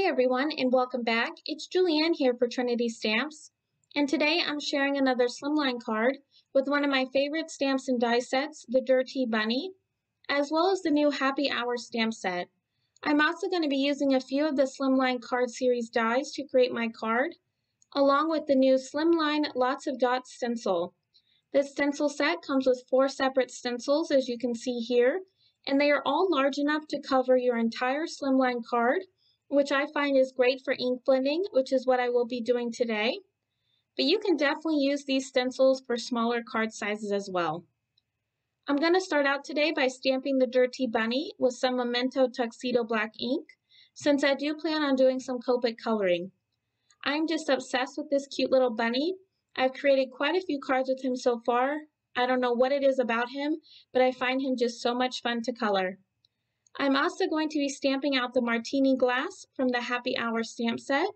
everyone, and welcome back. It's Julianne here for Trinity Stamps, and today I'm sharing another Slimline card with one of my favorite stamps and die sets, the Dir-tea Bunny, as well as the new Happy Hour stamp set. I'm also going to be using a few of the Slimline card series dies to create my card, along with the new Slimline Lots of Dots stencil. This stencil set comes with 4 separate stencils, as you can see here, and they are all large enough to cover your entire Slimline card, which I find is great for ink blending, which is what I will be doing today. But you can definitely use these stencils for smaller card sizes as well. I'm going to start out today by stamping the Dir-tea Bunny with some Memento Tuxedo Black ink, since I do plan on doing some Copic coloring. I'm just obsessed with this cute little bunny. I've created quite a few cards with him so far. I don't know what it is about him, but I find him just so much fun to color. I'm also going to be stamping out the martini glass from the Happy Hour stamp set.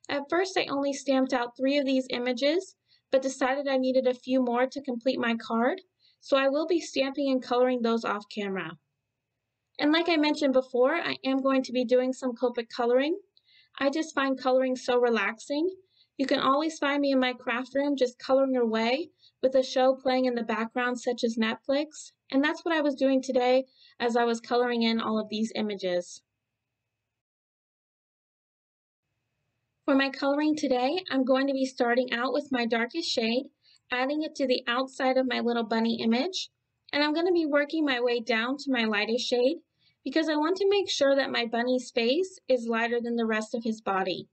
At first I only stamped out 3 of these images, but decided I needed a few more to complete my card, so I will be stamping and coloring those off camera. And like I mentioned before, I am going to be doing some Copic coloring. I just find coloring so relaxing. You can always find me in my craft room just coloring away with a show playing in the background such as Netflix, and that's what I was doing today as I was coloring in all of these images. For my coloring today, I'm going to be starting out with my darkest shade, adding it to the outside of my little bunny image, and I'm going to be working my way down to my lightest shade because I want to make sure that my bunny's face is lighter than the rest of his body.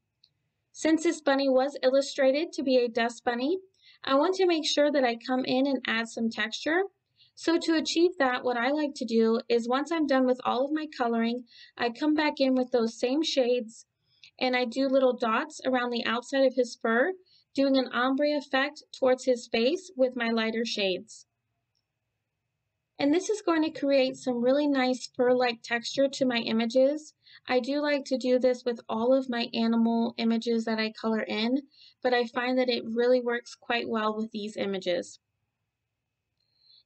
Since this bunny was illustrated to be a dust bunny, I want to make sure that I come in and add some texture. So to achieve that, what I like to do is once I'm done with all of my coloring, I come back in with those same shades and I do little dots around the outside of his fur, doing an ombre effect towards his face with my lighter shades. And this is going to create some really nice fur-like texture to my images. I do like to do this with all of my animal images that I color in, but I find that it really works quite well with these images.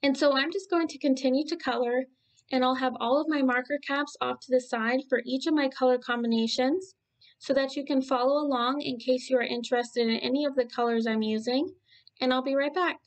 And so I'm just going to continue to color, and I'll have all of my marker caps off to the side for each of my color combinations so that you can follow along in case you are interested in any of the colors I'm using, and I'll be right back.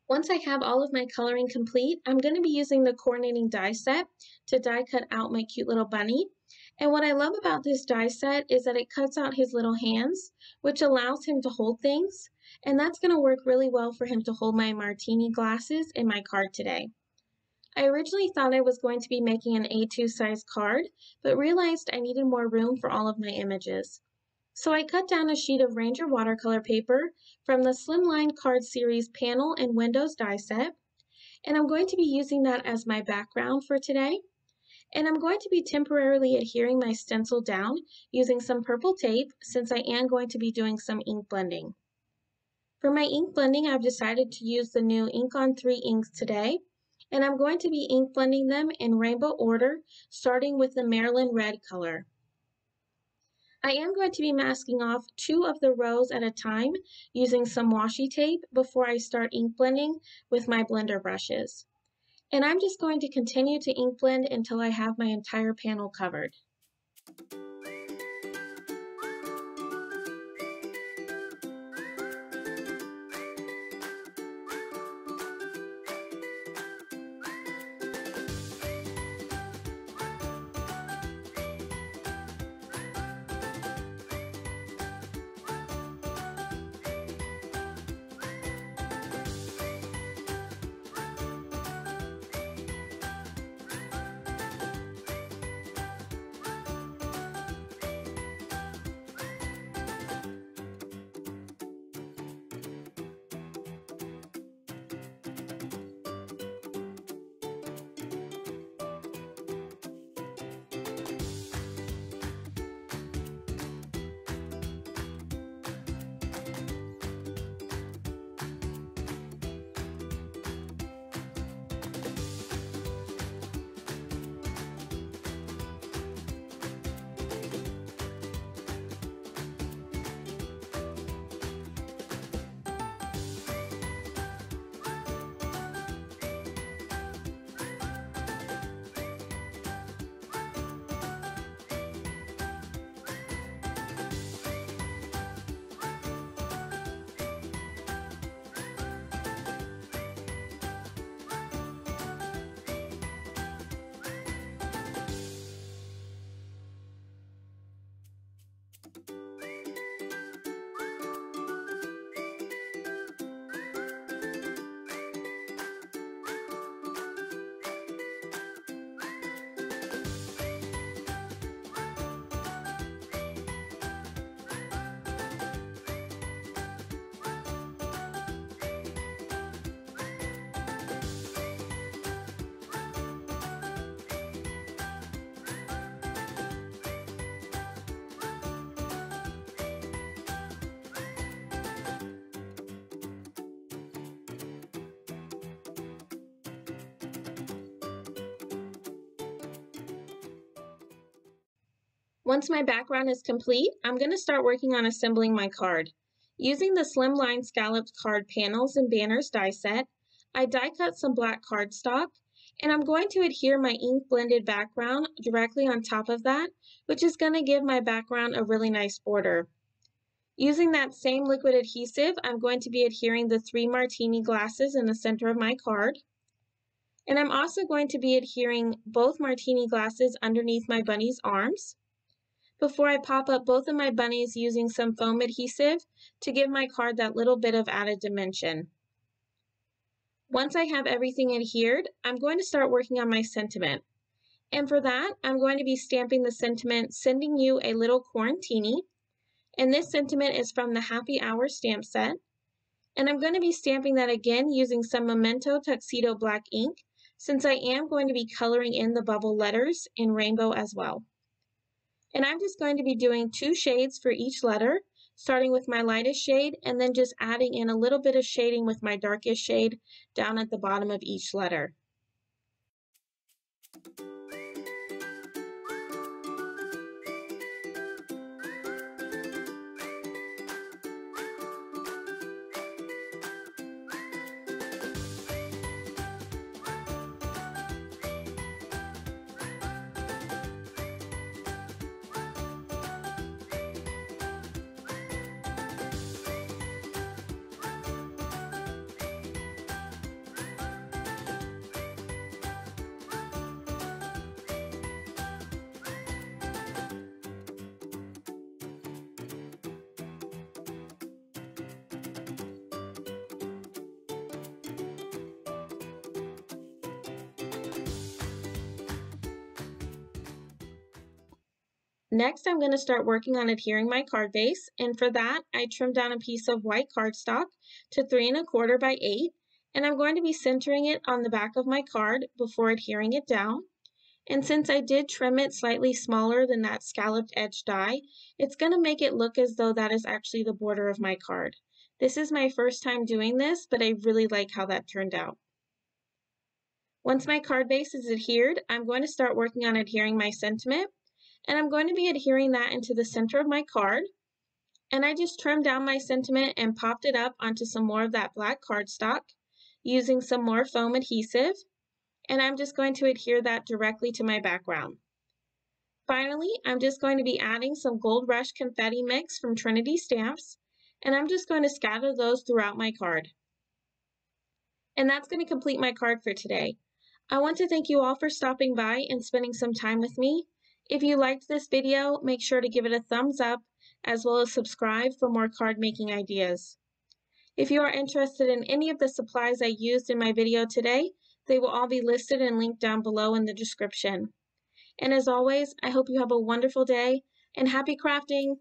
Once I have all of my coloring complete, I'm going to be using the coordinating die set to die cut out my cute little bunny. And what I love about this die set is that it cuts out his little hands, which allows him to hold things. And that's going to work really well for him to hold my martini glasses in my card today. I originally thought I was going to be making an A2 size card, but realized I needed more room for all of my images. So I cut down a sheet of Ranger watercolor paper from the Slimline card series panel and windows die set, And I'm going to be using that as my background for today. And I'm going to be temporarily adhering my stencil down using some purple tape since I am going to be doing some ink blending. For my ink blending, I've decided to use the new Ink on 3 inks today, and I'm going to be ink blending them in rainbow order, starting with the Maryland red color. I am going to be masking off 2 of the rows at a time using some washi tape before I start ink blending with my blender brushes. And I'm just going to continue to ink blend until I have my entire panel covered. Once my background is complete, I'm going to start working on assembling my card. Using the Slimline scalloped card panels and banners die set, I die cut some black cardstock, and I'm going to adhere my ink blended background directly on top of that, which is going to give my background a really nice border. Using that same liquid adhesive, I'm going to be adhering the 3 martini glasses in the center of my card. And I'm also going to be adhering both martini glasses underneath my bunny's arms before I pop up both of my bunnies using some foam adhesive to give my card that little bit of added dimension. Once I have everything adhered, I'm going to start working on my sentiment. And for that, I'm going to be stamping the sentiment, "Sending you a little Quarantini." And this sentiment is from the Happy Hour stamp set. And I'm going to be stamping that again using some Memento Tuxedo black ink, since I am going to be coloring in the bubble letters in rainbow as well. And I'm just going to be doing 2 shades for each letter, starting with my lightest shade and then just adding in a little bit of shading with my darkest shade down at the bottom of each letter. Next, I'm going to start working on adhering my card base, and for that, I trimmed down a piece of white cardstock to 3 1/4 by 8, And I'm going to be centering it on the back of my card before adhering it down. And since I did trim it slightly smaller than that scalloped edge die, it's going to make it look as though that is actually the border of my card. This is my first time doing this, but I really like how that turned out. Once my card base is adhered, I'm going to start working on adhering my sentiment, and I'm going to be adhering that into the center of my card. And I just trimmed down my sentiment and popped it up onto some more of that black cardstock using some more foam adhesive, and I'm just going to adhere that directly to my background. Finally, I'm just going to be adding some Gold Rush confetti mix from Trinity Stamps, and I'm just going to scatter those throughout my card. And that's going to complete my card for today. I want to thank you all for stopping by and spending some time with me. If you liked this video, make sure to give it a thumbs up, as well as subscribe for more card making ideas. If you are interested in any of the supplies I used in my video today, they will all be listed and linked down below in the description. And as always, I hope you have a wonderful day and happy crafting!